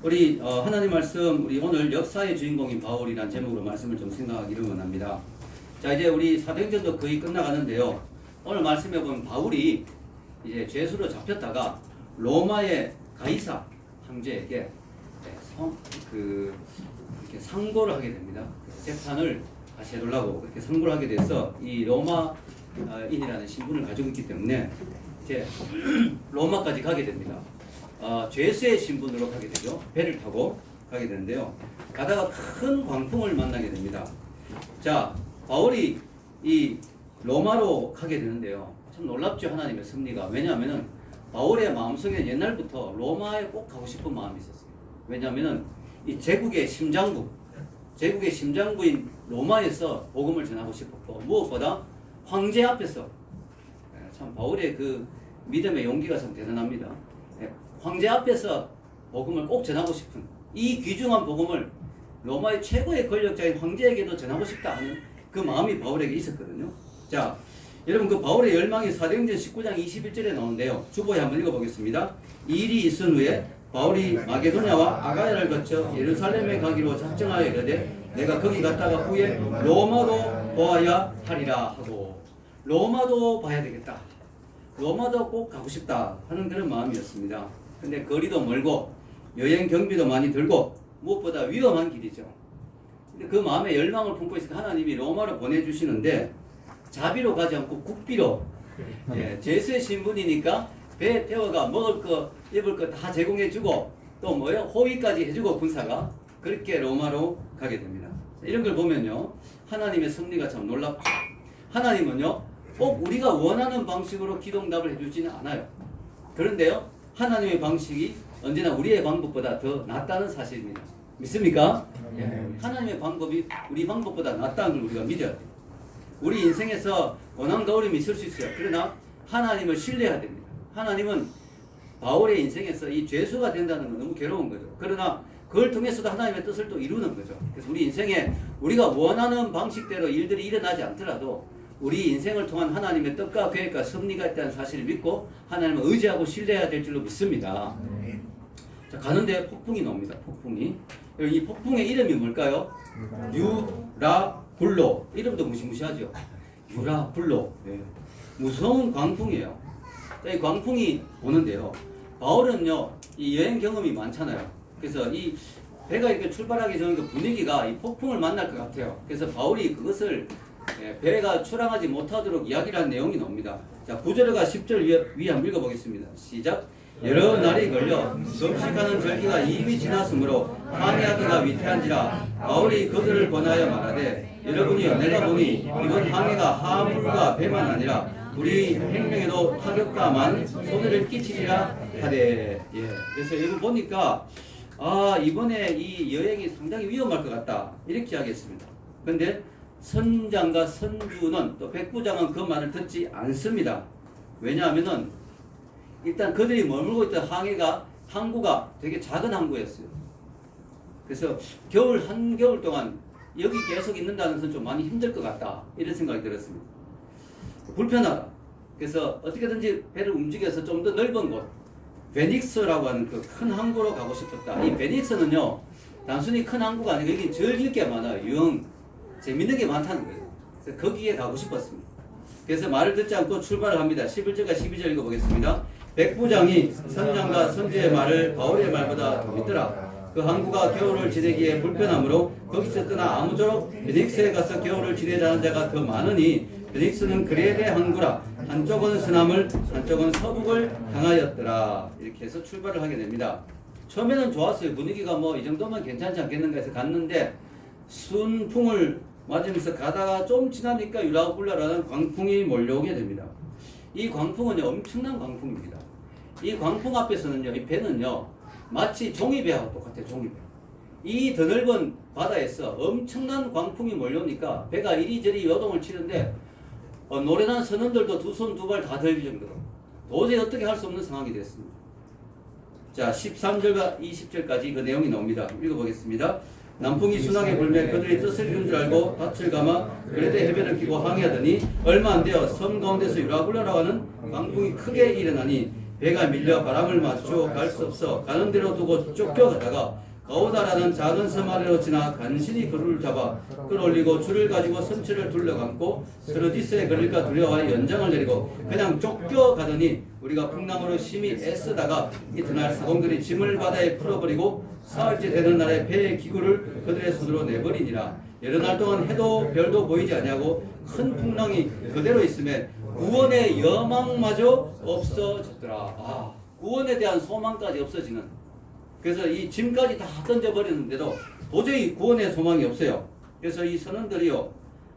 우리 하나님 말씀 우리 오늘 역사의 주인공인 바울이라는 제목으로 말씀을 좀 생각하기를 원합니다. 자, 이제 우리 사도행전도 거의 끝나가는데요. 오늘 말씀해 보면 바울이 이제 죄수로 잡혔다가 로마의 가이사 황제에게 이렇게 상고를 하게 됩니다. 재판을 다시 해달라고 그렇게 상고를 하게 돼서 이 로마인이라는 신분을 가지고 있기 때문에 이제 로마까지 가게 됩니다. 죄수의 신분으로 가게 되죠. 배를 타고 가게 되는데요. 가다가 큰 광풍을 만나게 됩니다. 자, 바울이 이 로마로 가게 되는데요. 참 놀랍죠, 하나님의 섭리가. 왜냐하면은 바울의 마음속에 옛날부터 로마에 꼭 가고 싶은 마음이 있었어요. 왜냐하면은 이 제국의 심장부인 로마에서 복음을 전하고 싶었고, 무엇보다 황제 앞에서 참 바울의 그 믿음의 용기가 참 대단합니다. 황제 앞에서 복음을 꼭 전하고 싶은 이 귀중한 복음을 로마의 최고의 권력자인 황제에게도 전하고 싶다 하는 그 마음이 바울에게 있었거든요. 자, 여러분 그 바울의 열망이 사도행전 19장 21절에 나오는데요. 주보에 한번 읽어보겠습니다. 이 일이 있은 후에 바울이 마게도냐와 아가야를 거쳐 예루살렘에 가기로 작정하여 이르되 내가 거기 갔다가 후에 로마도 보아야 하리라 하고, 로마도 봐야 되겠다, 로마도 꼭 가고 싶다 하는 그런 마음이었습니다. 근데 거리도 멀고 여행 경비도 많이 들고 무엇보다 위험한 길이죠. 근데 그 마음에 열망을 품고 있으니까 하나님이 로마로 보내주시는데 자비로 가지 않고 국비로, 죄수의 신분이니까 배에 태워가 먹을 거 입을 거 다 제공해주고 또 뭐요, 호위까지 해주고 군사가 그렇게 로마로 가게 됩니다. 이런 걸 보면요, 하나님의 섭리가 참 놀랍죠. 하나님은요 꼭 우리가 원하는 방식으로 기도응답을 해주지는 않아요. 그런데요, 하나님의 방식이 언제나 우리의 방법보다 더 낫다는 사실입니다. 믿습니까? 하나님의 방법이 우리 방법보다 낫다는 걸 우리가 믿어야 돼요. 우리 인생에서 고난과 어려움이 있을 수 있어요. 그러나 하나님을 신뢰해야 됩니다. 하나님은 바울의 인생에서 이 죄수가 된다는 건 너무 괴로운 거죠. 그러나 그걸 통해서도 하나님의 뜻을 또 이루는 거죠. 그래서 우리 인생에 우리가 원하는 방식대로 일들이 일어나지 않더라도 우리 인생을 통한 하나님의 뜻과 계획과 섭리가 있다는 사실을 믿고 하나님을 의지하고 신뢰해야 될 줄로 믿습니다. 자, 가는데 폭풍이 나옵니다. 폭풍이. 이 폭풍의 이름이 뭘까요? 유라굴로. 이름도 무시무시하죠. 유라굴로. 무서운 광풍이에요. 자, 이 광풍이 오는데요. 바울은요, 이 여행 경험이 많잖아요. 그래서 이 배가 이렇게 출발하기 전 그 분위기가 이 폭풍을 만날 것 같아요. 그래서 바울이 그것을 배가 출항하지 못하도록 이야기를 한 내용이 나옵니다. 자, 9절과 10절 위에 한번 읽어보겠습니다. 시작. 여러 날이 걸려 금식하는 절기가 이미 지났으므로 항해하기가 위태한지라 바울이 그들을 권하여 말하되 여러분이여, 내가 보니 이번 항해가 하물과 배만 아니라 우리 생명에도 타격과 손해를 끼치리라 하되. 그래서 여러분 보니까 이번에 이 여행이 상당히 위험할 것 같다 이렇게 하겠습니다. 그런데 선장과 선주는 또 백부장은 그 말을 듣지 않습니다. 왜냐하면은 일단 그들이 머물고 있던 항구가 되게 작은 항구였어요. 그래서 한겨울 동안 여기 계속 있는다는 것은 좀 많이 힘들 것 같다 이런 생각이 들었습니다. 불편하다. 그래서 어떻게든지 배를 움직여서 좀 더 넓은 곳, 베닉스라고 하는 그 큰 항구로 가고 싶었다. 이 베닉스는요, 단순히 큰 항구가 아니고 여기 즐길 게 많아요. 재밌는 게 많다는 거예요. 그래서 거기에 가고 싶었습니다. 그래서 말을 듣지 않고 출발을 합니다. 11절과 12절 읽어보겠습니다. 백부장이 선장과 선주의 말을 바울의 말보다 더 믿더라. 그 항구가 겨울을 지내기에 불편하므로 거기서 떠나 아무쪼록 베닉스에 가서 겨울을 지내자는 자가 더 많으니 베닉스는 그레데 항구라. 한쪽은 서남을 한쪽은 서북을 향하였더라. 이렇게 해서 출발을 하게 됩니다. 처음에는 좋았어요. 분위기가 뭐 이 정도면 괜찮지 않겠는가 해서 갔는데 순풍을 맞으면서 가다가 좀 지나니까 유라굴라라는 광풍이 몰려오게 됩니다. 이 광풍은 엄청난 광풍입니다. 이 광풍 앞에서는요, 이 배는요 마치 종이배하고 똑같아요. 종이배. 이 더 넓은 바다에서 엄청난 광풍이 몰려오니까 배가 이리저리 요동을 치는데 노련한 선원들도 두 손 두 발 다 들릴 정도로 도저히 어떻게 할 수 없는 상황이 됐습니다. 자, 13절과 20절까지 그 내용이 나옵니다. 읽어보겠습니다. 남풍이 순하게 불며 그들이 뜻을 이룬 줄 알고 닻을 감아 그레데 해변을 끼고 항해하더니 얼마 안 되어 섬 가운데서 유라굴라라고 하는 광풍이 크게 일어나니 배가 밀려 바람을 맞추어 갈 수 없어 가는 대로 두고 쫓겨가다가 가오다라는 작은 섬 아래로 지나 간신히 그루를 잡아 끌어올리고 줄을 가지고 선체를 둘러감고 스르디스에 걸릴까 두려워하여 연장을 내리고 그냥 쫓겨가더니 우리가 풍랑으로 심히 애쓰다가 이튿날 사공들이 짐을 바다에 풀어버리고 사흘째 되는 날에 배의 기구를 그들의 손으로 내버리니라. 여러 날 동안 해도 별도 보이지 아니하고 큰 풍랑이 그대로 있음에 구원의 여망마저 없어졌더라. 구원에 대한 소망까지 없어지는. 그래서 이 짐까지 다 던져버리는데도 도저히 구원의 소망이 없어요. 그래서 이 선원들이요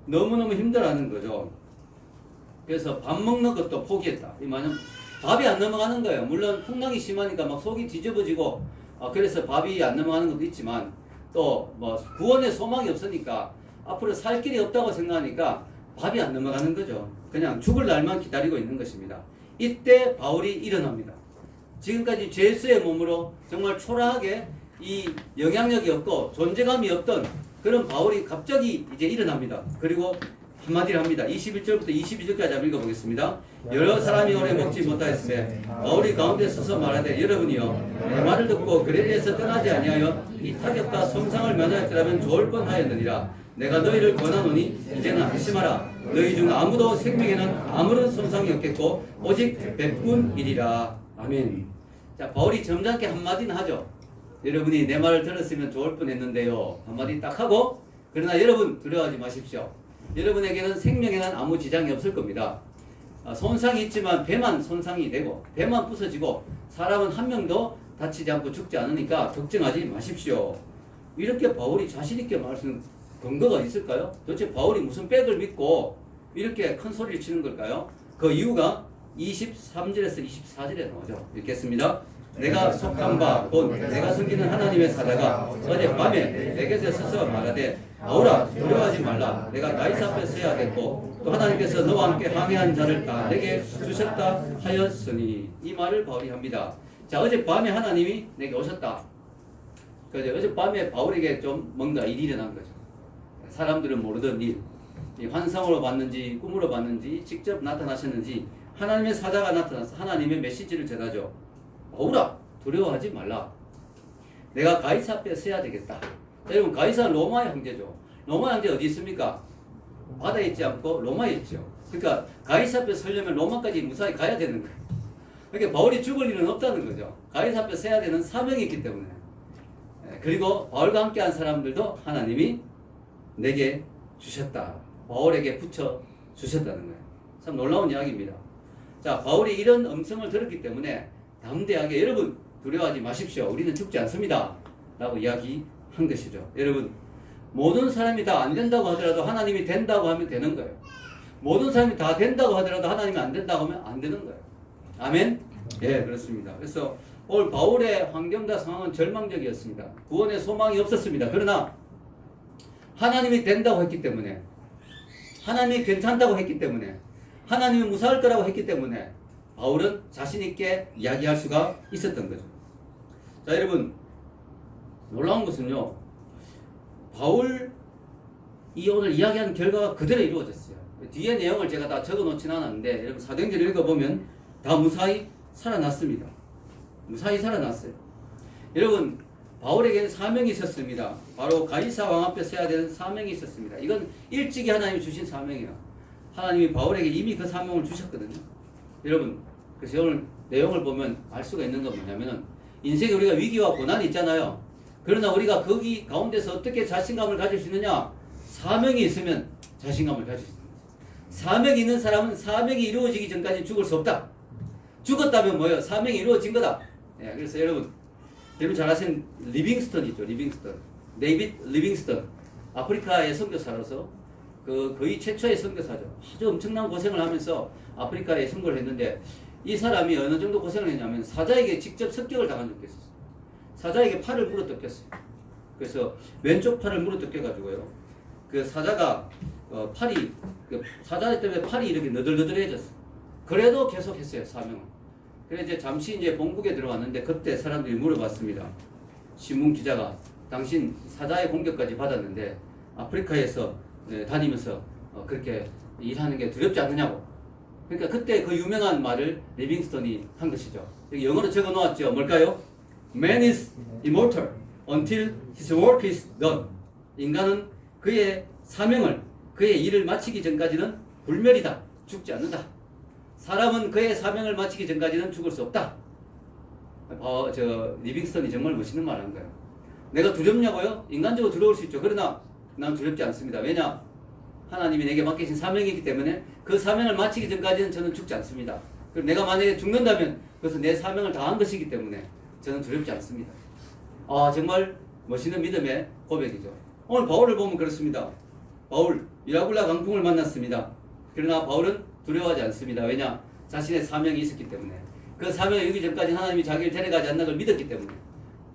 너무너무 힘들어하는 거죠. 그래서 밥 먹는 것도 포기했다. 이 말은 밥이 안 넘어가는 거예요. 물론 풍랑이 심하니까 막 속이 뒤집어지고 그래서 밥이 안 넘어가는 것도 있지만 또 뭐 구원의 소망이 없으니까 앞으로 살 길이 없다고 생각하니까 밥이 안 넘어가는 거죠. 그냥 죽을 날만 기다리고 있는 것입니다. 이때 바울이 일어납니다. 지금까지 죄수의 몸으로 정말 초라하게 이 영향력이 없고 존재감이 없던 그런 바울이 갑자기 이제 일어납니다. 그리고 한마디를 합니다. 21절부터 22절까지 한번 읽어보겠습니다. 여러 사람이 오래 먹지 못하였으며 바울이 가운데 서서 말하되 여러분이여 내 말을 듣고 그레리에서 떠나지 아니하여 이 타격과 손상을 면하였더라면 좋을 뻔하였느니라. 내가 너희를 권하노니 이제는 안심하라. 너희 중 아무도 생명에는 아무런 손상이 없겠고 오직 백분이리라. 아멘. 자, 바울이 점잖게 한마디는 하죠. 여러분이 내 말을 들었으면 좋을 뻔했는데요. 한마디 딱 하고 그러나 여러분 두려워하지 마십시오. 여러분에게는 생명에는 아무 지장이 없을 겁니다. 손상이 있지만 배만 손상이 되고 배만 부서지고 사람은 한 명도 다치지 않고 죽지 않으니까 걱정하지 마십시오. 이렇게 바울이 자신있게 말씀하는 근거가 있을까요? 도대체 바울이 무슨 백을 믿고 이렇게 큰 소리를 치는 걸까요? 그 이유가 23절에서 24절에 나오죠. 읽겠습니다. 내가 속한 바 곧 내가 섬기는 하나님의 사자가 어젯밤에 내게서 서서 말하되 바울아 두려워하지 말라. 내가 가이사 앞에 서야겠고 또 하나님께서 너와 함께 항해한 자를 다 내게 주셨다 하였으니. 이 말을 바울이 합니다. 자, 어젯밤에 하나님이 내게 오셨다. 그래서 어젯밤에 바울에게 좀 뭔가 일이 일어난 거죠. 사람들은 모르던 일, 환상으로 봤는지 꿈으로 봤는지 직접 나타나셨는지 하나님의 사자가 나타나서 하나님의 메시지를 전하죠. 바울아 두려워하지 말라. 내가 가이사 앞에 서야 되겠다. 여러분 가이사는 로마의 황제죠. 로마 황제 어디 있습니까? 바다에 있지 않고 로마에 있죠. 그러니까 가이사 앞에 서려면 로마까지 무사히 가야 되는 거예요. 그러니까 바울이 죽을 일은 없다는 거죠. 가이사 앞에 서야 되는 사명이 있기 때문에. 그리고 바울과 함께한 사람들도 하나님이 내게 주셨다. 바울에게 붙여 주셨다는 거예요. 참 놀라운 이야기입니다. 자, 바울이 이런 음성을 들었기 때문에 담대하게 여러분 두려워하지 마십시오. 우리는 죽지 않습니다. 라고 이야기한 것이죠. 여러분 모든 사람이 다 안 된다고 하더라도 하나님이 된다고 하면 되는 거예요. 모든 사람이 다 된다고 하더라도 하나님이 안 된다고 하면 안 되는 거예요. 아멘? 예, 그렇습니다. 그래서 오늘 바울의 환경과 상황은 절망적이었습니다. 구원의 소망이 없었습니다. 그러나 하나님이 된다고 했기 때문에 하나님이 괜찮다고 했기 때문에 하나님이 무사할 거라고 했기 때문에 바울은 자신있게 이야기할 수가 있었던 거죠. 자, 여러분 놀라운 것은요, 바울이 오늘 이야기하는 결과가 그대로 이루어졌어요. 뒤에 내용을 제가 다 적어 놓진 않았는데 여러분 사도행전 읽어보면 다 무사히 살아났습니다. 무사히 살아났어요. 여러분 바울에게는 사명이 있었습니다. 바로 가이사 왕 앞에 서야 되는 사명이 있었습니다. 이건 일찍이 하나님이 주신 사명이에요. 하나님이 바울에게 이미 그 사명을 주셨거든요. 여러분 그래서 오늘 내용을 보면 알 수가 있는 건 뭐냐면은 인생에 우리가 위기와 고난이 있잖아요. 그러나 우리가 거기 가운데서 어떻게 자신감을 가질 수 있느냐? 사명이 있으면 자신감을 가질 수 있습니다. 사명이 있는 사람은 사명이 이루어지기 전까지 죽을 수 없다. 죽었다면 뭐예요? 사명이 이루어진 거다. 예, 그래서 여러분 잘 아시는 리빙스턴 있죠. 리빙스턴. 데이빗 리빙스턴. 아프리카의 선교사로서 거의 최초의 선교사죠. 아주 엄청난 고생을 하면서 아프리카에 선교를 했는데 이 사람이 어느 정도 고생을 했냐면 사자에게 직접 습격을 당한 적도 있었어요. 사자에게 팔을 물어뜯겼어요. 그래서 왼쪽 팔을 물어뜯겨가지고요. 그 사자가 팔이 사자 때문에 팔이 이렇게 너덜너덜해졌어요. 그래도 계속했어요 사명을. 그래서 이제 잠시 이제 본국에 들어왔는데 그때 사람들이 물어봤습니다. 신문 기자가 당신 사자의 공격까지 받았는데 아프리카에서 다니면서 그렇게 일하는 게 두렵지 않느냐고. 그러니까 그때 그 유명한 말을 리빙스턴이 한 것이죠. 여기 영어로 적어 놓았죠. 뭘까요? Man is immortal until his work is done. 인간은 그의 사명을, 그의 일을 마치기 전까지는 불멸이다. 죽지 않는다. 사람은 그의 사명을 마치기 전까지는 죽을 수 없다. 리빙스턴이 정말 멋있는 말 한 거예요. 내가 두렵냐고요? 인간적으로 두려울 수 있죠. 그러나 난 두렵지 않습니다. 왜냐? 하나님이 내게 맡기신 사명이기 때문에 그 사명을 마치기 전까지는 저는 죽지 않습니다. 그리고 내가 만약에 죽는다면 그것은 내 사명을 다한 것이기 때문에 저는 두렵지 않습니다. 정말 멋있는 믿음의 고백이죠. 오늘 바울을 보면 그렇습니다. 바울, 미라굴라 강풍을 만났습니다. 그러나 바울은 두려워하지 않습니다. 왜냐? 자신의 사명이 있었기 때문에. 그 사명이 이루기 전까지 하나님이 자기를 데려가지 않는 걸 믿었기 때문에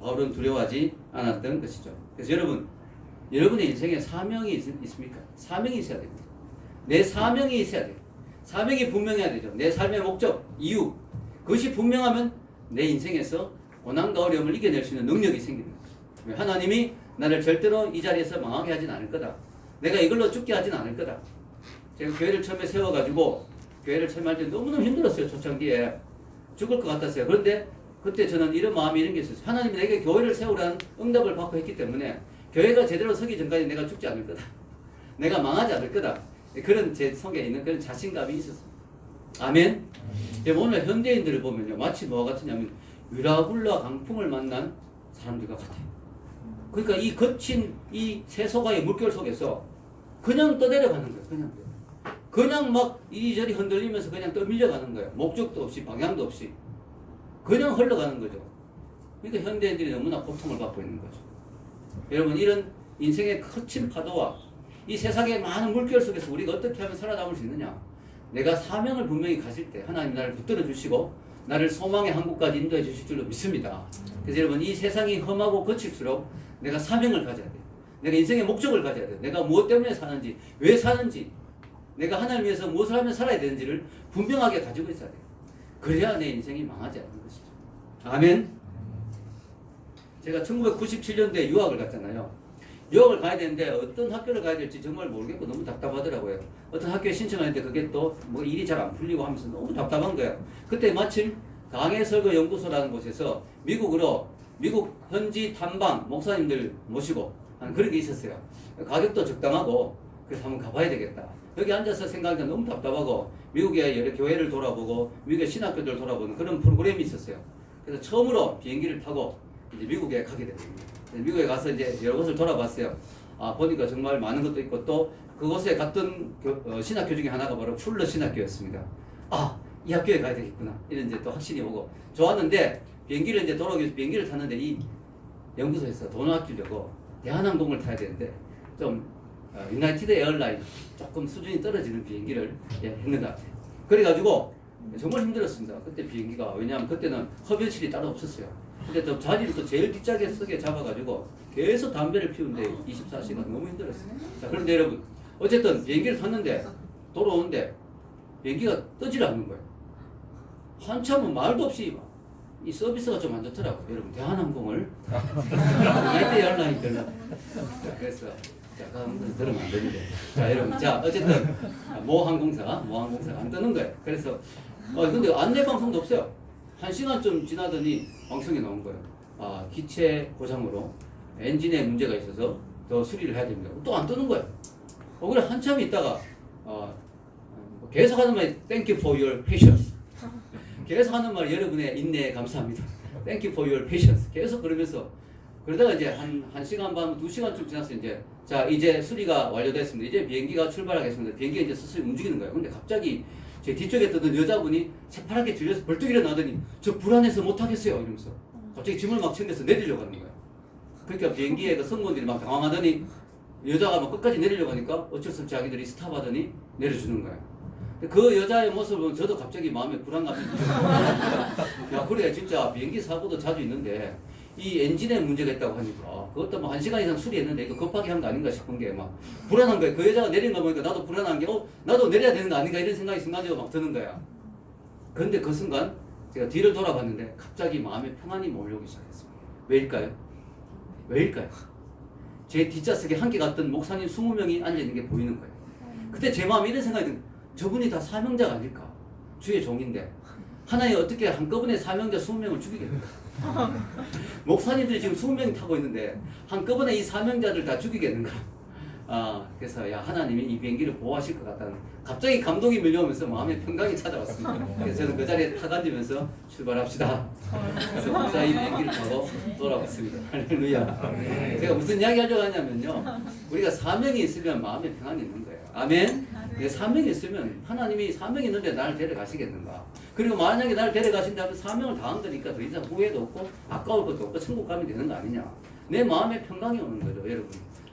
바울은 두려워하지 않았던 것이죠. 그래서 여러분의 인생에 사명이 있습니까? 사명이 있어야 됩니다. 내 사명이 있어야 돼요. 사명이 분명해야 되죠. 내 삶의 목적, 이유. 그것이 분명하면 내 인생에서 고난과 어려움을 이겨낼 수 있는 능력이 생기는 거죠. 하나님이 나를 절대로 이 자리에서 망하게 하진 않을 거다. 내가 이걸로 죽게 하진 않을 거다. 제가 교회를 처음에 세워가지고 교회를 처음 할 때 너무너무 힘들었어요. 초창기에. 죽을 것 같았어요. 그런데 그때 저는 이런 마음이 이런 게 있었어요. 하나님이 내게 교회를 세우라는 응답을 받고 했기 때문에 교회가 제대로 서기 전까지 내가 죽지 않을 거다. 내가 망하지 않을 거다. 그런 제 속에 있는 그런 자신감이 있었습니다. 아멘. 오늘 현대인들을 보면요. 마치 뭐가 같으냐면 유라굴라 강풍을 만난 사람들과 같아요. 그러니까 이 거친 이 세소가의 물결 속에서 그냥 떠내려가는 거예요. 그냥 막 이리저리 흔들리면서 그냥 떠밀려가는 거예요. 목적도 없이 방향도 없이 그냥 흘러가는 거죠. 그러니까 현대인들이 너무나 고통을 받고 있는 거죠. 여러분, 이런 인생의 거친 파도와 이 세상의 많은 물결 속에서 우리가 어떻게 하면 살아남을 수 있느냐? 내가 사명을 분명히 가질 때 하나님 나를 붙들어 주시고 나를 소망의 항구까지 인도해 주실 줄로 믿습니다. 그래서 여러분, 이 세상이 험하고 거칠수록 내가 사명을 가져야 돼요. 내가 인생의 목적을 가져야 돼요. 내가 무엇 때문에 사는지, 왜 사는지, 내가 하나님 위해서 무엇을 하면 살아야 되는지를 분명하게 가지고 있어야 돼요. 그래야 내 인생이 망하지 않는 것이죠. 아멘. 제가 1997년도에 유학을 갔잖아요. 유학을 가야 되는데 어떤 학교를 가야 될지 정말 모르겠고 너무 답답하더라고요. 어떤 학교에 신청하는데 그게 또 뭐 일이 잘 안 풀리고 하면서 너무 답답한 거예요. 그때 마침 강해설교연구소라는 곳에서 미국 현지 탐방 목사님들 모시고 하는 그런 게 있었어요. 가격도 적당하고 그래서 한번 가봐야 되겠다. 여기 앉아서 생각하니까 너무 답답하고 미국의 여러 교회를 돌아보고 미국의 신학교들 돌아보는 그런 프로그램이 있었어요. 그래서 처음으로 비행기를 타고 이제 미국에 가게 됐습니다. 미국에 가서 이제 여러 곳을 돌아봤어요. 보니까 정말 많은 것도 있고 또 그곳에 갔던 신학교 중에 하나가 바로 풀러 신학교였습니다. 이 학교에 가야 되겠구나. 이런 이제 또 확신이 오고 좋았는데 비행기를 이제 돌아오기 위해서 비행기를 탔는데 이 연구소에서 돈을 아끼려고 대한항공을 타야 되는데 좀 유나이티드 에어라인 조금 수준이 떨어지는 비행기를 했는 것 같아요. 그래가지고 정말 힘들었습니다. 그때 비행기가. 왜냐하면 그때는 흡연실이 따로 없었어요. 근데 또 자리를 또 제일 뒷자리에 쓰게 잡아가지고 계속 담배를 피우는데 24시간 너무 힘들었어요. 자, 그런데 여러분, 어쨌든 비행기를 탔는데 돌아오는데 비행기가 뜨질 않는 거예요. 한참은 말도 없이 이 서비스가 좀 안 좋더라고요. 여러분, 대한항공을 유나이티드 에어라인 들라. 그래서 잠깐 들으면 안 되는데. 자, 여러분, 자, 어쨌든 모 항공사가 안 뜨는 거예요. 그래서 근데 안내 방송도 없어요. 1시간쯤 지나더니 방송이 나온 거예요. 기체 고장으로 엔진에 문제가 있어서 더 수리를 해야 됩니다. 또 안 뜨는 거예요. 그래 한참 있다가 계속 하는 말이 Thank you for your patience. 계속 하는 말 여러분의 인내에 감사합니다. Thank you for your patience. 계속 그러면서 그러다가 이제 한 시간 반, 2시간쯤 지나서 이제 수리가 완료됐습니다. 이제 비행기가 출발하겠습니다. 비행기가 이제 스스로 움직이는 거예요. 근데 갑자기 제 뒤쪽에 뜨던 여자분이 새파랗게 들려서 벌떡 일어나더니 저 불안해서 못하겠어요 이러면서 갑자기 짐을 막 챙겨서 내리려고 하는 거예요. 그러니까 비행기에 그 승무원들이 막 당황하더니 여자가 막 끝까지 내리려고 하니까 어쩔 수 없이 자기들이 스탑하더니 내려주는 거예요. 그 여자의 모습을 보면 저도 갑자기 마음에 불안감이 들어요. 야, 그래 진짜 비행기 사고도 자주 있는데 이 엔진에 문제가 있다고 하니까 그것도 뭐 1시간 이상 수리했는데 이거 급하게 한 거 아닌가 싶은 게 막 불안한 거예요. 그 여자가 내리는 거 보니까 나도 불안한 게 나도 내려야 되는 거 아닌가 이런 생각이 순간적으로 막 드는 거야. 그런데 그 순간 제가 뒤를 돌아봤는데 갑자기 마음에 평안이 몰려오기 시작했습니다. 왜일까요? 제 뒷좌석에 함께 갔던 목사님 20명이 앉아있는 게 보이는 거예요. 그때 제 마음에 이런 생각이 드는 저분이 다 사명자가 아닐까? 주의 종인데 하나님 어떻게 한꺼번에 사명자 20명을 죽이겠는가? 목사님들이 지금 20명 타고 있는데 한꺼번에 이 사명자들 다 죽이겠는가? 그래서 야 하나님이 이 비행기를 보호하실 것 같다는 갑자기 감동이 밀려오면서 마음의 평강이 찾아왔습니다. 그래서 저는 그 자리에 탁 앉으면서 출발합시다. 그래서 무사히 비행기를 타고 돌아왔습니다. 할렐루야. 제가 무슨 이야기 하려고 하냐면요. 우리가 사명이 있으면 마음의 평안이 있는 거예요. 아멘. 사명이 있으면 하나님이 사명이 있는데 나를 데려가시겠는가? 그리고 만약에 나를 데려가신다면 사명을 다한 거니까 더 이상 후회도 없고 아까울 것도 없고 천국 가면 되는 거 아니냐? 내 마음에 평강이 오는 거죠, 여러분.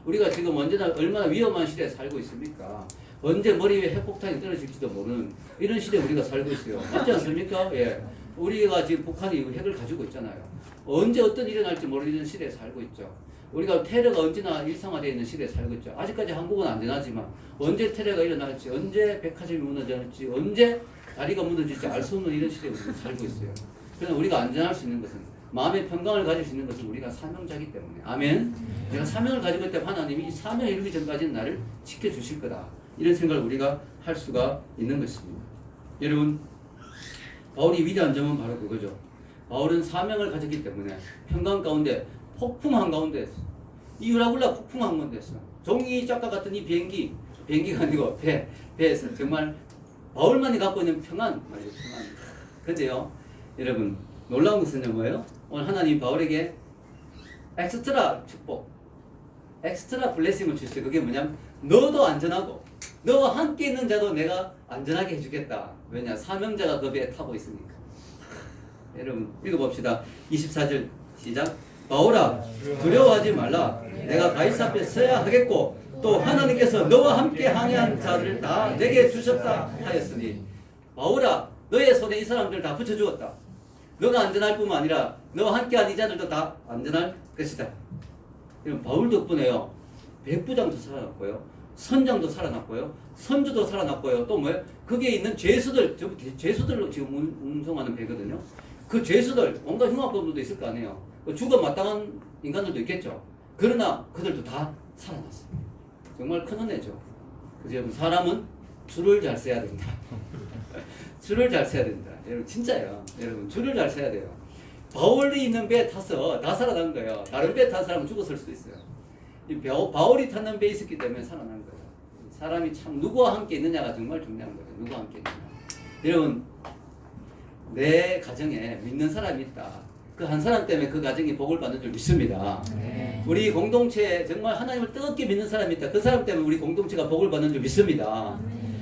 우리가 지금 언제나 얼마나 위험한 시대에 살고 있습니까? 언제 머리 위에 핵폭탄이 떨어질지도 모르는 이런 시대에 우리가 살고 있어요. 맞지 않습니까? 예. 우리가 지금 북한이 핵을 가지고 있잖아요. 언제 어떤 일이 날지 모르는 시대에 살고 있죠. 우리가 테러가 언제나 일상화되어 있는 시대에 살고 있죠. 아직까지 한국은 안전하지만 언제 테러가 일어날지, 언제 백화점이 무너질지, 언제 다리가 무너질지 알 수 없는 이런 시대에 우리가 살고 있어요. 그래서 우리가 안전할 수 있는 것은 마음의 평강을 가질 수 있는 것은 우리가 사명자이기 때문에. 아멘. 내가 사명을 가지고 있다면 하나님이 이 사명을 이루기 전까지는 나를 지켜주실 거다. 이런 생각을 우리가 할 수가 있는 것입니다. 여러분, 바울이 위대한 점은 바로 그거죠. 바울은 사명을 가졌기 때문에 평강 가운데 폭풍 한가운데 이 유라굴라 폭풍 한가운데 있어. 종이 작가 같은 이 비행기가 아니고 배에서 정말 바울만이 갖고 있는 평안 말이에요. 평안. 그런데요, 여러분 놀라운 것은 뭐예요? 오늘 하나님 바울에게 엑스트라 축복, 엑스트라 블레싱을 주셨어요. 그게 뭐냐면 너도 안전하고 너와 함께 있는 자도 내가 안전하게 해주겠다. 왜냐? 사명자가 그 배에 타고 있으니까. 여러분 읽어봅시다. 24절 시작. 바울아 두려워하지 말라. 내가 가이사 앞에 서야 하겠고 또 하나님께서 너와 함께 항해한 자를 다 내게 주셨다 하였으니 바울아 너의 손에 이 사람들 다 붙여주었다. 너가 안전할 뿐만 아니라 너와 함께한 이 자들도 다 안전할 것이다. 여러분 바울 덕분에요. 백부장도 살아났고요. 선장도 살아났고요. 선주도 살아났고요. 또 뭐예요? 거기에 있는 죄수들, 죄수들로 지금 운송하는 배거든요. 그 죄수들, 온갖 흉악범들도 있을 거 아니에요. 죽어 마땅한 인간들도 있겠죠. 그러나 그들도 다 살아났어요. 정말 큰 은혜죠. 그래서 사람은 줄을 잘 서야 된다. 줄을 잘 서야 된다. 여러분 진짜예요. 여러분 줄을 잘 서야 돼요. 바울이 있는 배에 타서 다 살아난 거예요. 다른 배에 탄 사람은 죽었을 수도 있어요. 이 바울이 탔는 배에 있었기 때문에 살아난 거예요. 사람이 참 누구와 함께 있느냐가 정말 중요한 거예요. 누구와 함께 있느냐. 여러분 내 가정에 믿는 사람이 있다. 그 한 사람 때문에 그 가정이 복을 받는 줄 믿습니다. 우리 공동체에 정말 하나님을 뜨겁게 믿는 사람이 있다. 그 사람 때문에 우리 공동체가 복을 받는 줄 믿습니다.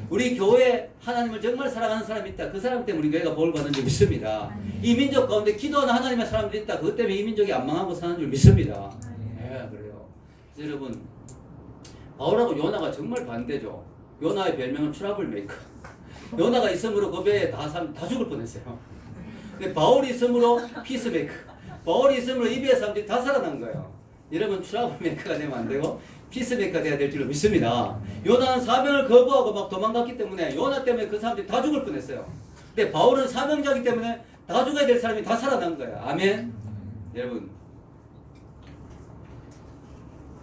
우리 교회에 하나님을 정말 사랑하는 사람이 있다. 그 사람 때문에 우리 교회가 복을 받는 줄 믿습니다. 이 민족 가운데 기도하는 하나님의 사람들이 있다. 그것 때문에 이 민족이 안 망하고 사는 줄 믿습니다. 네, 그래요. 여러분 바울하고 요나가 정말 반대죠. 요나의 별명은 트러블 메이커. 요나가 있으므로 그 배에 다 죽을 뻔했어요. 근데 바울이 있으므로 피스메이커. 바울이 있으므로 이 배의 사람들이 다 살아난 거예요. 여러분 트러블 메이커가 되면 안 되고 피스메이커가 돼야 될 줄로 믿습니다. 요나는 사명을 거부하고 막 도망갔기 때문에 요나 때문에 그 사람들이 다 죽을 뻔했어요. 근데 바울은 사명자이기 때문에 다 죽어야 될 사람이 다 살아난 거예요. 아멘. 여러분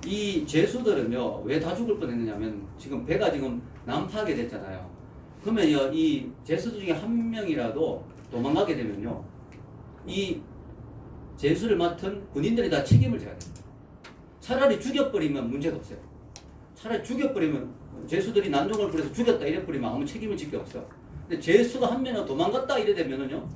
이 죄수들은요 왜 다 죽을 뻔했느냐면 지금 배가 지금 난파하게 됐잖아요. 그러면요 이 죄수들 중에 한 명이라도 도망가게 되면요 이 죄수를 맡은 군인들이 다 책임을 져야 됩니다. 차라리 죽여버리면 문제가 없어요. 차라리 죽여버리면 죄수들이 난종을 부려서 죽였다 이래버리면 아무 책임을 질 게 없어. 근데 죄수가 한 명이 도망갔다 이래 되면은요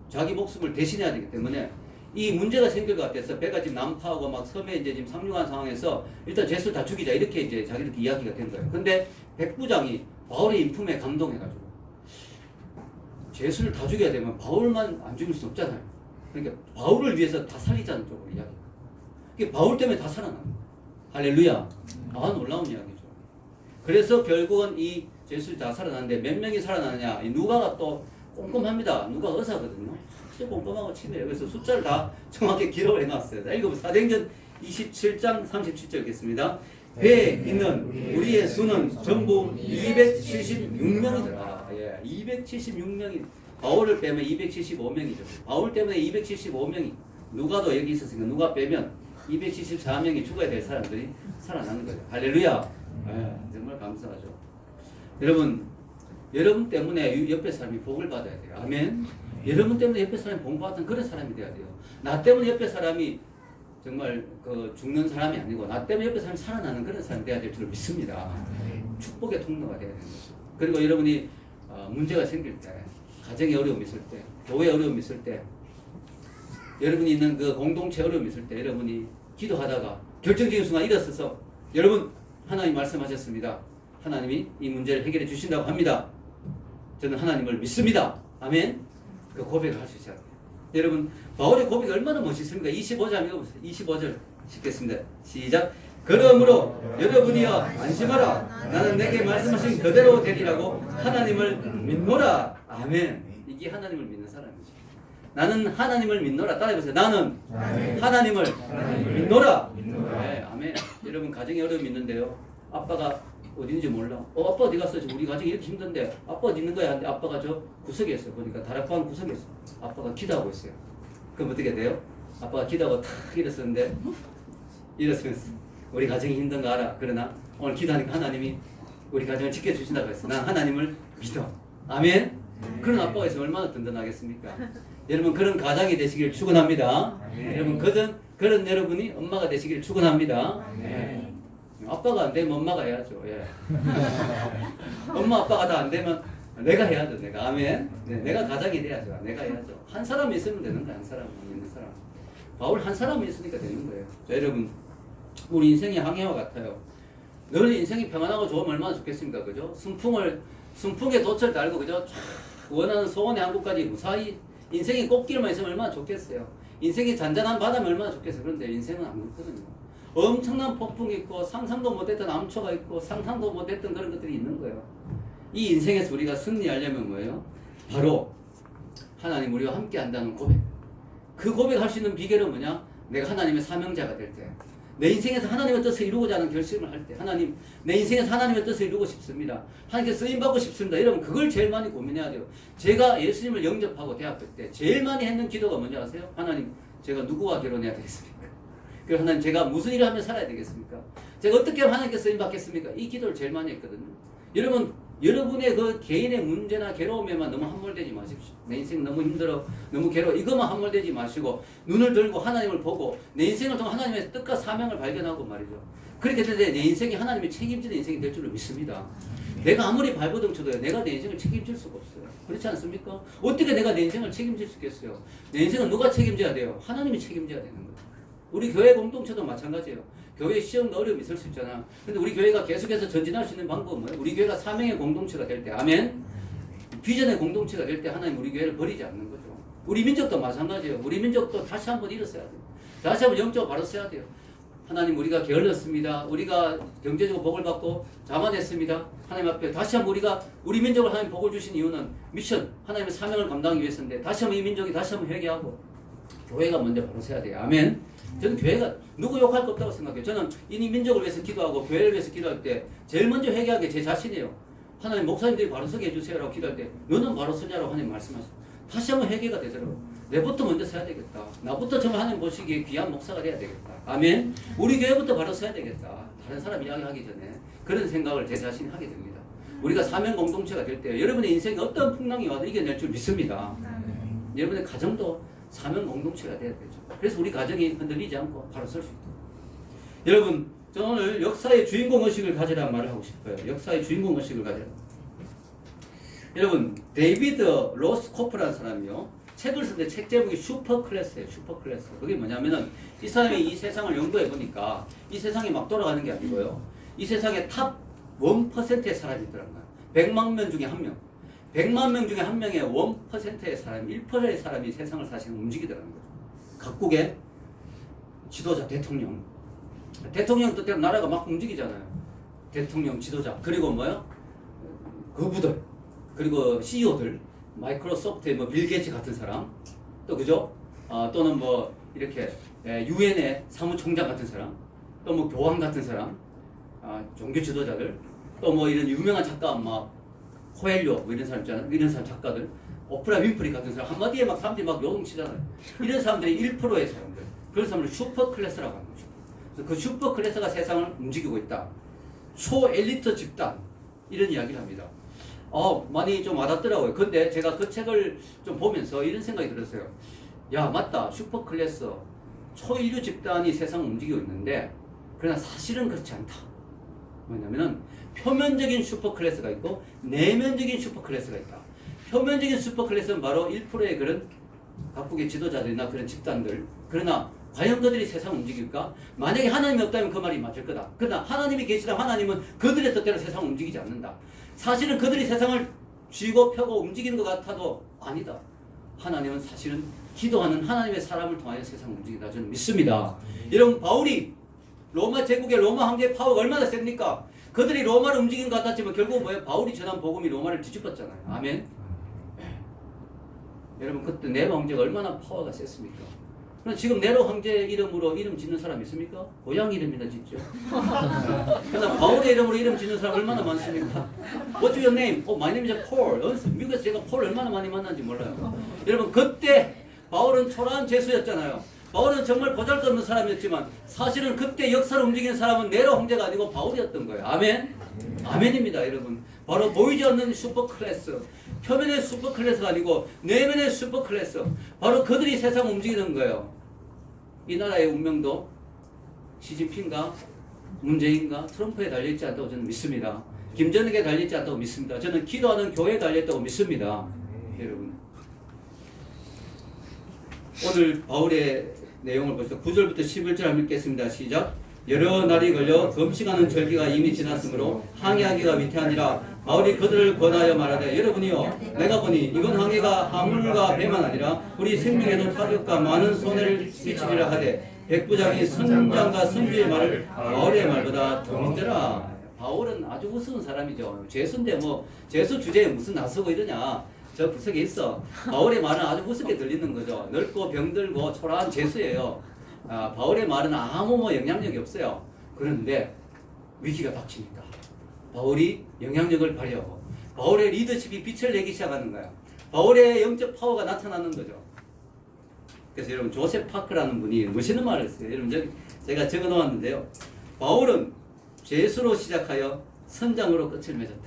자기 목숨을 대신해야 되기 때문에 이 문제가 생길 것 같아서 배가 지금 난파하고 막 섬에 이제 지금 상륙한 상황에서 일단 죄수를 다 죽이자 이렇게 이제 자기들끼리 이야기가 된 거예요. 근데 백부장이 바울의 인품에 감동해가지고 죄수를 다 죽여야 되면 바울만 안 죽일 수 없잖아요. 그러니까 바울을 위해서 다 살리자는 쪽으로 이야기. 그게 바울 때문에 다 살아납니다. 할렐루야. 놀라운 이야기죠. 그래서 결국은 이 죄수들이 다 살아났는데 몇 명이 살아나느냐? 이 누가가 또 꼼꼼합니다. 누가 의사거든요. 아주 꼼꼼하고 치밀해요. 그래서 숫자를 다 정확히 기록을 해놨어요. 자, 읽어보세요. 사도행전 27장 37절 읽겠습니다. 배에 있는 우리의 수는 전부 276명이더라. 276명이 바울을 빼면 275명이죠. 바울 때문에 275명이 누가도 여기 있었으니까 누가 빼면 274명이 죽어야 될 사람들이 살아나는 거예요. 할렐루야. 정말 감사하죠. 여러분 여러분 때문에 옆에 사람이 복을 받아야 돼요. 아멘. 여러분 때문에 옆에 사람이 복 받는 그런 사람이 돼야 돼요. 나 때문에 옆에 사람이 정말 그 죽는 사람이 아니고 나 때문에 옆에 사람이 살아나는 그런 사람이 돼야 될 줄 믿습니다. 축복의 통로가 돼야 됩니다. 그리고 여러분이 문제가 생길 때, 가정에 어려움이 있을 때, 교회에 어려움이 있을 때, 여러분이 있는 그 공동체 어려움이 있을 때 여러분이 기도하다가 결정적인 순간 일어서서 여러분 하나님 말씀하셨습니다. 하나님이 이 문제를 해결해 주신다고 합니다. 저는 하나님을 믿습니다. 아멘. 그 고백을 할 수 있어야 돼요. 여러분 바울의 고백이 얼마나 멋있습니까? 25절 읽어보세요. 25절 읽겠습니다. 시작. 그러므로 여러분이여 안심하라. 나는 내게 말씀하신 그대로 되리라고 하나님을 믿노라. 아멘. 이게 하나님을 믿는 사람이죠. 나는 하나님을 믿노라. 따라해보세요. 나는 하나님을 믿노라. 네, 아멘. 여러분 가정에 어려움이 있는데요. 아빠가 어딘지 몰라. 아빠 어디 갔어? 우리 가정이 이렇게 힘든데 아빠 어디 있는 거야? 근데 아빠가 저 구석에 있어. 보니까 다락방 구석에 있어. 아빠가 기도하고 있어요. 그럼 어떻게 돼요? 아빠가 기도하고 탁 일어섰는데 일어서면서 우리 가정이 힘든 거 알아. 그러나 오늘 기도하니까 하나님이 우리 가정을 지켜주신다고 했어. 난 하나님을 믿어. 아멘. 그런 아빠가 있으면 얼마나 든든하겠습니까? 여러분 그런 가장이 되시길 축원합니다. 여러분 그런 여러분이 엄마가 되시길 축원합니다. 아빠가 안 되면 엄마가 해야죠. 예. 엄마 아빠가 다 안 되면 내가 해야죠. 내가. 아멘. 네, 내가 가장이 돼야죠. 내가 해야죠. 한 사람이 있으면 되는 거야. 한 사람 있는 사람. 바울 한 사람이 있으니까 되는 거예요. 자, 여러분 우리 인생의 항해와 같아요. 늘 인생이 평안하고 좋으면 얼마나 좋겠습니까? 그죠? 순풍의 돛을 달고 그죠? 원하는 소원의 항구까지 무사히 인생이 꽃길만 있으면 얼마나 좋겠어요. 인생이 잔잔한 바다면 얼마나 좋겠어요. 그런데 인생은 안 그렇거든요. 엄청난 폭풍이 있고 상상도 못했던 암초가 있고 상상도 못했던 그런 것들이 있는 거예요. 이 인생에서 우리가 승리하려면 뭐예요? 바로 하나님 우리와 함께 한다는 고백. 그 고백할 수 있는 비결은 뭐냐? 내가 하나님의 사명자가 될 때, 내 인생에서 하나님의 뜻을 이루고자 하는 결심을 할 때, 하나님 내 인생에서 하나님의 뜻을 이루고 싶습니다. 하나님께 쓰임받고 싶습니다. 여러분 그걸 제일 많이 고민해야 돼요. 제가 예수님을 영접하고 대학교 때 제일 많이 했는 기도가 뭔지 아세요? 하나님 제가 누구와 결혼해야 되겠습니까? 그리고 하나님 제가 무슨 일을 하면 살아야 되겠습니까? 제가 어떻게 하면 하나님께 쓰임받겠습니까? 이 기도를 제일 많이 했거든요. 여러분의 그 개인의 문제나 괴로움에만 너무 함몰되지 마십시오. 내 인생 너무 힘들어, 너무 괴로워. 이것만 함몰되지 마시고 눈을 들고 하나님을 보고 내 인생을 통해 하나님의 뜻과 사명을 발견하고 말이죠. 그렇게 될 때 내 인생이 하나님이 책임지는 인생이 될 줄로 믿습니다. 내가 아무리 발버둥 쳐도요, 내가 내 인생을 책임질 수가 없어요. 그렇지 않습니까? 어떻게 내가 내 인생을 책임질 수 있겠어요? 내 인생은 누가 책임져야 돼요? 하나님이 책임져야 되는 거예요. 우리 교회 공동체도 마찬가지예요. 교회 시험도 어려움이 있을 수 있잖아. 근데 우리 교회가 계속해서 전진할 수 있는 방법은 뭐예요? 우리 교회가 사명의 공동체가 될 때, 아멘? 비전의 공동체가 될 때 하나님 우리 교회를 버리지 않는 거죠. 우리 민족도 마찬가지예요. 우리 민족도 다시 한번 일어서야 돼요. 다시 한번 영적으로 바로 서야 돼요. 하나님 우리가 게을렀습니다. 우리가 경제적으로 복을 받고 자만했습니다. 하나님 앞에 다시 한번 우리 민족을 하나님 복을 주신 이유는 미션, 하나님의 사명을 감당하기 위해서인데 다시 한번 이 민족이 다시 한번 회개하고 교회가 먼저 바로 서야 돼요. 아멘? 저는 교회가 누구 욕할 거 없다고 생각해요. 저는 이 민족을 위해서 기도하고 교회를 위해서 기도할 때 제일 먼저 회개한 게 제 자신이에요. 하나님 목사님들이 바로 서게 해주세요라고 기도할 때 너는 바로 서냐라고 하나님 말씀하셨어요. 다시 한번 회개가 되더라고요. 내부터 먼저 서야 되겠다. 나부터 정말 하나님 보시기에 귀한 목사가 돼야 되겠다. 아멘. 우리 교회부터 바로 서야 되겠다. 다른 사람 이야기하기 전에 그런 생각을 제 자신이 하게 됩니다. 우리가 사명 공동체가 될 때 여러분의 인생에 어떤 풍랑이 와도 이겨낼 줄 믿습니다. 여러분의 가정도 사명 공동체가 돼야 되죠. 그래서 우리 가정이 흔들리지 않고 바로 설 수 있다. 여러분, 저는 오늘 역사의 주인공 의식을 가지라는 말을 하고 싶어요. 역사의 주인공 의식을 가지라. 여러분, 데이비드 로스코프라는 사람이요. 책을 쓰는데 책 제목이 슈퍼클래스예요. 슈퍼클래스. 그게 뭐냐면은 이 사람이 이 세상을 연구해 보니까 이 세상이 막 돌아가는 게 아니고요. 이 세상에 탑 1%의 사람이 있더란 거예요. 100만 명 중에 한 명. 100만 명 중에 한 명의 1%의 사람, 1%의 사람이 세상을 사실 움직이더라는 거죠. 각국의 지도자, 대통령 뜻대로 나라가 막 움직이잖아요. 대통령, 지도자, 그리고 뭐요? 그부들, 그리고 CEO들, 마이크로소프트의 빌 게이츠 같은 사람, 또 그죠? 또는 뭐 이렇게 유엔의 사무총장 같은 사람, 또 뭐 교황 같은 사람, 종교 지도자들, 또 뭐 이런 유명한 작가 막 코엘료 뭐 이런 사람 있잖아요. 이런 사람 작가들, 오프라 윈프리 같은 사람 한마디에 막 사람들이 막 요동치잖아요. 이런 사람들이 1%의 사람들, 그런 사람을 슈퍼클래스라고 하는 거죠. 그래서 그 슈퍼클래스가 세상을 움직이고 있다. 초엘리트 집단 이런 이야기를 합니다. 많이 좀 와닿더라고요. 근데 제가 그 책을 좀 보면서 이런 생각이 들었어요. 야, 맞다. 슈퍼클래스, 초인류 집단이 세상을 움직이고 있는데, 그러나 사실은 그렇지 않다. 뭐냐면은, 표면적인 슈퍼클래스가 있고, 내면적인 슈퍼클래스가 있다. 표면적인 슈퍼클래스는 바로 1%의 그런 각국의 지도자들이나 그런 집단들. 그러나, 과연 그들이 세상을 움직일까? 만약에 하나님이 없다면 그 말이 맞을 거다. 그러나 하나님이 계시다 하나님은 그들의 뜻대로 세상을 움직이지 않는다. 사실은 그들이 세상을 쥐고 펴고 움직이는 것 같아도 아니다. 하나님은 사실은 기도하는 하나님의 사람을 통하여 세상을 움직인다. 저는 믿습니다. 여러분, 바울이 로마 제국의 로마 황제의 파워가 얼마나 셉니까? 그들이 로마를 움직이는 것 같았지만 결국 뭐예요? 바울이 전한 복음이 로마를 뒤집었잖아요. 아멘. 여러분, 그때 네로 황제가 얼마나 파워가 셌습니까? 지금 네로 황제 이름으로 이름 짓는 사람 있습니까? 고향 이름이나 짓죠. 그러나 바울의 이름으로 이름 짓는 사람 얼마나 많습니까? What's your name? My name is Paul. 미국에서 제가 폴 얼마나 많이 만났는지 몰라요. 여러분, 그때 바울은 초라한 죄수였잖아요. 바울은 정말 보잘것없는 사람이었지만 사실은 그때 역사를 움직이는 사람은 네로 황제가 아니고 바울이었던 거예요. 아멘? 아멘입니다, 여러분. 바로 보이지 않는 슈퍼클래스, 표면의 슈퍼클래스가 아니고 내면의 슈퍼클래스, 바로 그들이 세상을 움직이는 거예요. 이 나라의 운명도 시진핑과 문재인과 트럼프에 달려있지 않다고 저는 믿습니다. 김정은에게 달려있지 않다고 믿습니다. 저는 기도하는 교회에 달려있다고 믿습니다. 여러분, 오늘 바울의 내용을 보시죠. 9절부터 11절 한번 읽겠습니다. 시작. 여러 날이 걸려 금식하는 절기가 이미 지났으므로 항해하기가 위태하니라. 바울이 그들을 권하여 말하되, 여러분이요, 내가 보니 이번 항해가 화물과 배만 아니라 우리 생명에도 타격과 많은 손해를 미치리라 하되, 백부장이 선장과 선주의 말을 바울의 말보다 더 믿더라. 바울은 아주 우스운 사람이죠. 죄수인데 뭐 죄수 주제에 무슨 나서고 이러냐. 저 구석에 있어. 바울의 말은 아주 우습게 들리는 거죠. 넓고 병들고 초라한 죄수예요. 바울의 말은 아무 영향력이 없어요. 그런데 위기가 닥치니까 바울이 영향력을 발휘하고 바울의 리더십이 빛을 내기 시작하는 거야. 바울의 영적 파워가 나타나는 거죠. 그래서 여러분, 조셉 파크라는 분이 멋있는 말을 했어요. 여러분, 제가 적어 놓았는데요. 바울은 죄수로 시작하여 선장으로 끝을 맺었다.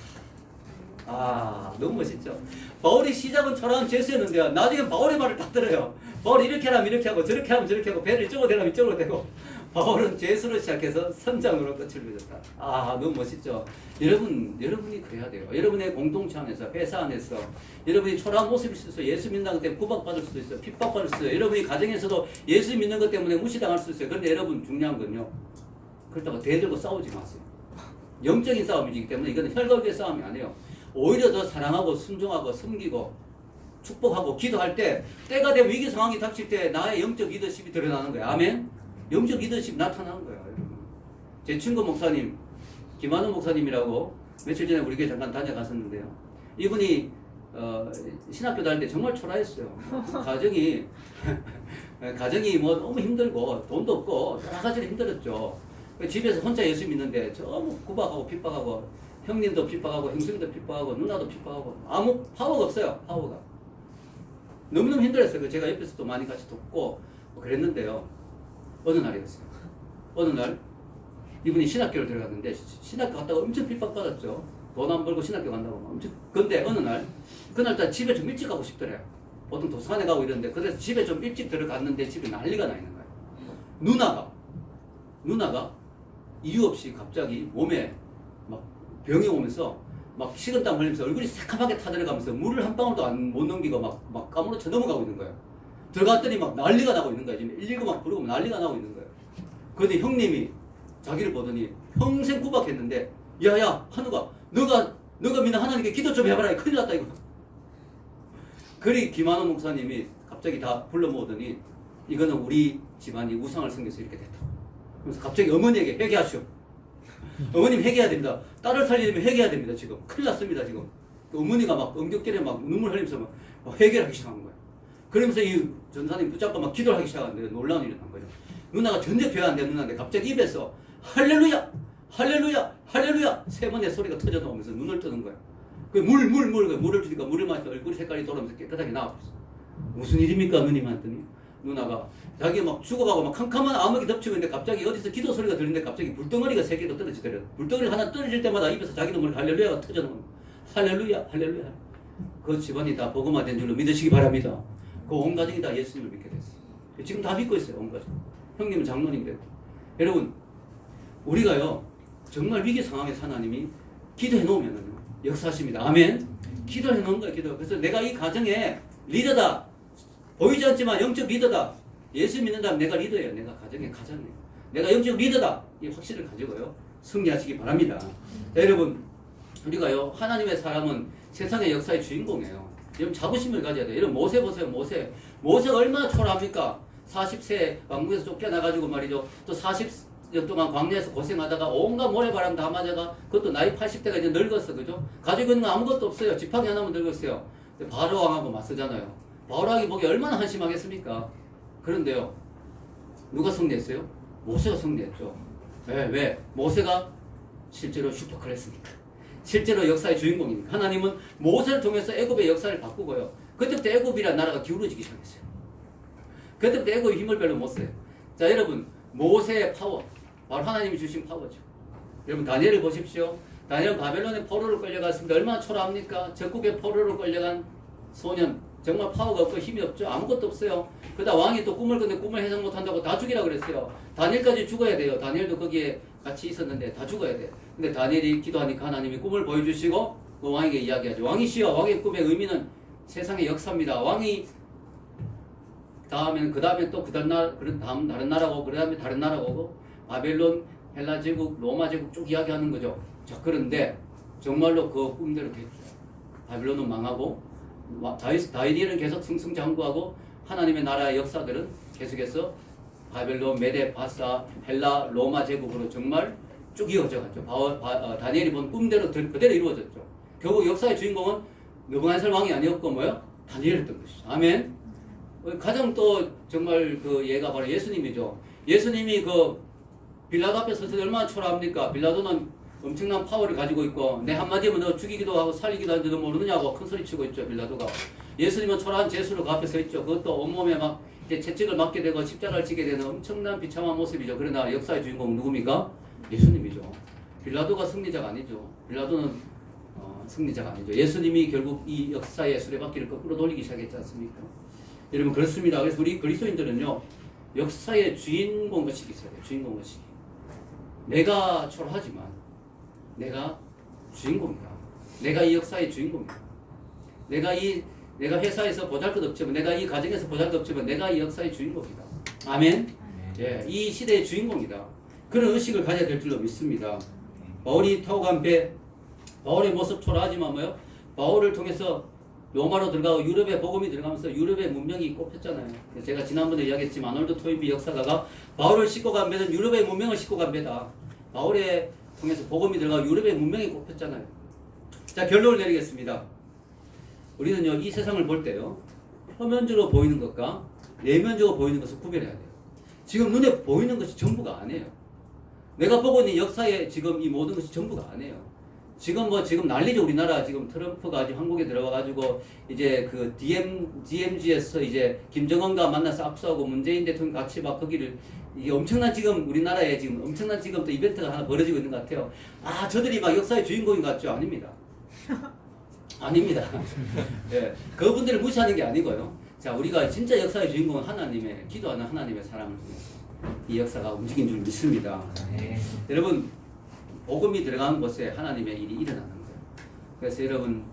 너무 멋있죠. 바울이 시작은 초라한 죄수였는데요. 나중에 바울의 말을 다 들어요. 바울이 이렇게 하면 이렇게 하고 저렇게 하면 저렇게 하고 배를 이쪽으로 대면 이쪽으로 대고, 바울은 죄수로 시작해서 선장으로 끝을 맺었다. 너무 멋있죠. 여러분이 그래야 돼요. 여러분의 공동체 안에서, 회사 안에서 여러분이 초라한 모습일 수도 있어요. 예수 믿는다는 것 때문에 구박받을 수도 있어요. 핍박받을 수도 있어요. 여러분이 가정에서도 예수 믿는 것 때문에 무시당할 수도 있어요. 그런데 여러분, 중요한 건요, 그렇다고 대들고 싸우지 마세요. 영적인 싸움이기 때문에 이거는 혈육의 싸움이 아니에요. 오히려 더 사랑하고 순종하고 섬기고 축복하고 기도할 때, 때가 되면 위기 상황이 닥칠 때 나의 영적 리더십이 드러나는 거예요. 아멘? 영적 리더십이 나타나는 거예요. 여러분. 제 친구 목사님, 김한우 목사님이라고 며칠 전에 우리 교회 잠깐 다녀갔었는데요. 이분이 신학교 다닐 때 정말 초라했어요. 가정이 뭐 너무 힘들고 돈도 없고 여러 가지로 힘들었죠. 집에서 혼자 예수 믿는데 너무 구박하고 핍박하고, 형님도 핍박하고 형수님도 핍박하고 누나도 핍박하고 아무 파워가 없어요. 파워가 너무너무 힘들었어요. 제가 옆에서도 많이 같이 돕고 그랬는데요. 어느 날이었어요. 어느 날 이분이 신학교를 들어갔는데, 신학교 갔다가 엄청 핍박받았죠. 돈 안 벌고 신학교 간다고 엄청. 근데 어느 날, 그날따라 집에 좀 일찍 가고 싶더래요. 보통 도서관에 가고 이러는데, 그래서 집에 좀 일찍 들어갔는데 집에 난리가 나 있는 거예요. 누나가 이유 없이 갑자기 몸에 막 병이 오면서 막 식은땀 흘리면서 얼굴이 새카맣게 타들어가면서 물을 한 방울도 못 넘기고 막 까무러쳐 넘어가고 있는 거예요. 들어갔더니 막 난리가 나고 있는 거예요. 지금 119 막 부르고 난리가 나고 있는 거예요. 그런데 형님이 자기를 보더니 평생 구박했는데, 야야 한우가, 너가 믿는 하나님께 기도 좀 해봐라. 큰일 났다 이거. 그리 김한호 목사님이 갑자기 다 불러 모으더니, 이거는 우리 집안이 우상을 섬겨서 이렇게 됐다. 그래서 갑자기 어머니에게 회개하시오. 어머님 회개해야 됩니다. 딸을 살리려면 회개해야 됩니다. 지금 큰일 났습니다. 지금 어머니가 막 엉겹결에 막 눈물 흘리면서 막 회개를 하기 시작한 거예요. 그러면서 이 전사님 붙잡고 막 기도를 하기 시작하는데 놀라운 일이 난 거죠. 누나가 전혀 교회 안 되는 누나인데 갑자기 입에서 할렐루야 할렐루야 할렐루야 세 번의 소리가 터져 나오면서 눈을 뜨는 거예요. 그 물을 주니까 물을 마시니까 얼굴 색깔이 돌아오면서 깨끗하게 나와버렸어. 무슨 일입니까 누님? 했더니 누나가 자기 막 죽어가고 막 캄캄한 암흑이 덮치고 있는데 갑자기 어디서 기도 소리가 들리는데 갑자기 불덩어리가 세 개가 떨어지더래요. 불덩어리 하나 떨어질 때마다 입에서 자기 눈물 할렐루야가 터져 나오는 거예요. 할렐루야, 할렐루야. 그 집안이 다 복음화된 줄로 믿으시기 바랍니다. 그 온 가족이 다 예수님을 믿게 됐어요. 지금 다 믿고 있어요, 온 가족. 형님은 장로님인데. 여러분, 우리가요, 정말 위기 상황에서 하나님이 기도해 놓으면 역사하십니다. 아멘. 기도해 놓은 거예요, 기도. 그래서 내가 이 가정에 리더다. 보이지 않지만 영적 리더다. 예수 믿는다면 내가 리더예요. 내가 가정의 가장이에요. 내가 영적 리더다. 이 확신을 가지고요, 승리하시기 바랍니다. 자, 여러분, 우리가요, 하나님의 사람은 세상의 역사의 주인공이에요. 여러분, 자부심을 가져야 돼요. 여러분, 모세 보세요, 모세. 모세가 얼마나 초라합니까? 40세 왕국에서 쫓겨나가지고 말이죠. 또 40년 동안 광야에서 고생하다가 온갖 모래바람 다 맞아가, 그것도 나이 80대가 이제 늙었어. 그죠? 가지고 있는 거 아무것도 없어요. 지팡이 하나만 들고 있어요. 바로 왕하고 맞서잖아요. 바로 왕이 보기 얼마나 한심하겠습니까? 그런데요, 누가 승리했어요? 모세가 승리했죠. 왜? 모세가 실제로 슈퍼클래스니까. 실제로 역사의 주인공이니까. 하나님은 모세를 통해서 애굽의 역사를 바꾸고요. 그때부터 애굽이라는 나라가 기울어지기 시작했어요. 그때부터 애굽의 힘을 별로 못 써요. 자, 여러분, 모세의 파워, 바로 하나님이 주신 파워죠. 여러분, 다니엘을 보십시오. 다니엘은 바벨론의 포로로 끌려갔습니다. 얼마나 초라합니까? 적국의 포로로 끌려간 소년. 정말 파워가 없고 힘이 없죠. 아무것도 없어요. 그러다 왕이 또 꿈을 꿨는데 꿈을 해석 못한다고 다 죽이라 그랬어요. 다니엘까지 죽어야 돼요. 다니엘도 거기에 같이 있었는데 다 죽어야 돼. 근데 다니엘이 기도하니까 하나님이 꿈을 보여주시고 그 왕에게 이야기하죠. 왕이시여, 왕의 꿈의 의미는 세상의 역사입니다. 왕이 다음에는 그 다음에 또 다른 다른 나라고, 그 다음에 다른 나라고 오고, 바벨론, 헬라 제국, 로마 제국 쭉 이야기하는 거죠. 자, 그런데 정말로 그 꿈대로 됐죠. 바벨론은 망하고 다니엘은 계속 승승장구하고 하나님의 나라의 역사들은 계속해서 바벨론, 메데, 바사, 헬라, 로마 제국으로 정말 쭉 이어져 갔죠. 다니엘이 본 꿈대로 그대로 이루어졌죠. 결국 역사의 주인공은 느부갓네살 왕이 아니었고 뭐요? 다니엘이었던 것이죠. 아멘. 가장 또 정말 그 예가 바로 예수님이죠. 예수님이 그 빌라도 앞에 서서 얼마나 초라합니까? 빌라도는 엄청난 파워를 가지고 있고 내 한마디면 너 죽이기도 하고 살리기도 하는지도 모르느냐고 큰소리 치고 있죠. 빌라도가. 예수님은 초라한 제수로 그 앞에 서 있죠. 그것도 온몸에 막 이제 채찍을 맞게 되고 십자가를 지게 되는 엄청난 비참한 모습이죠. 그러나 역사의 주인공은 누굽니까? 예수님이죠. 빌라도가 승리자가 아니죠. 빌라도는 승리자가 아니죠. 예수님이 결국 이 역사의 수레바퀴를 거꾸로 돌리기 시작했지 않습니까? 여러분, 그렇습니다. 그래서 우리 그리스도인들은요, 역사의 주인공의식이 있어야 돼요. 주인공의식이. 내가 초라하지만 내가 주인공이다. 내가 이 역사의 주인공이다. 내가 회사에서 보잘것없지만, 내가 이 가정에서 보잘것없지만 내가 이 역사의 주인공이다. 아멘. 예, 이 시대의 주인공이다. 그런 의식을 가져야 될 줄로 믿습니다. 바울이 타고 간 배, 바울의 모습 초라하지만 뭐요? 바울을 통해서 로마로 들어가고 유럽에 복음이 들어가면서 유럽의 문명이 꼽혔잖아요. 제가 지난번에 이야기했지만 아놀드 토인비 역사가가 바울을 싣고 간 배는 유럽의 문명을 싣고 간 배다. 바울에 통해서 복음이 들어가고 유럽의 문명이 꼽혔잖아요. 자, 결론을 내리겠습니다. 우리는요, 이 세상을 볼 때요, 표면적으로 보이는 것과 내면적으로 보이는 것을 구별해야 돼요. 지금 눈에 보이는 것이 전부가 아니에요. 내가 보고 있는 역사에 지금 이 모든 것이 전부가 아니에요. 지금 난리죠. 우리나라 지금 트럼프가 아주 한국에 들어와가지고 이제 그 DMZ에서 이제 김정은과 만나서 악수하고 문재인 대통령 같이 막 거기를 이게 엄청난 지금 우리나라에 지금 엄청난 지금 또 이벤트가 하나 벌어지고 있는 것 같아요. 아, 저들이 막 역사의 주인공인 것 같죠? 아닙니다. 아닙니다. 예, 그분들을 무시하는 게 아니고요. 자, 우리가 진짜 역사의 주인공은 하나님의, 기도하는 하나님의 사랑을 통해서 이 역사가 움직인 줄 믿습니다. 네. 여러분, 복음이 들어가는 곳에 하나님의 일이 일어나는 거예요. 그래서 여러분,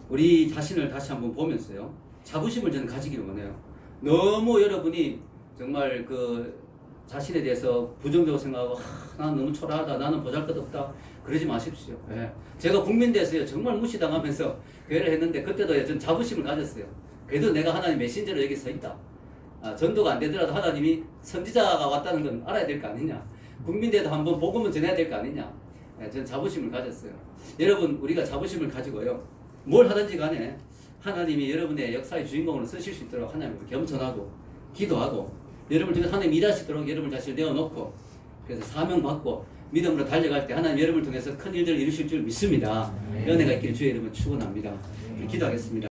우리 자신을 다시 한번 보면서요, 자부심을 저는 가지기를 원해요. 너무 여러분이 정말 그 자신에 대해서 부정적으로 생각하고, 나는 너무 초라하다, 나는 보잘것없다, 그러지 마십시오. 예. 제가 국민대에서요, 정말 무시당하면서 교회를 했는데 그때도 전 자부심을 가졌어요. 그래도 내가 하나님 메신저로 여기 서 있다. 전도가 안 되더라도 하나님이 선지자가 왔다는 건 알아야 될 거 아니냐. 국민대에도 한번 복음은 전해야 될 거 아니냐. 저는 자부심을 가졌어요. 여러분, 우리가 자부심을 가지고요, 뭘 하든지 간에 하나님이 여러분의 역사의 주인공으로 쓰실 수 있도록 하나님을 겸손하고 기도하고 여러분 중에 하나님 일할 수 있도록 여러분 자신을 내어놓고 그래서 사명받고 믿음으로 달려갈 때 하나님 여러분을 통해서 큰 일들을 이루실 줄 믿습니다. 은혜가 있기를 주의 이름으로 축원합니다. 기도하겠습니다.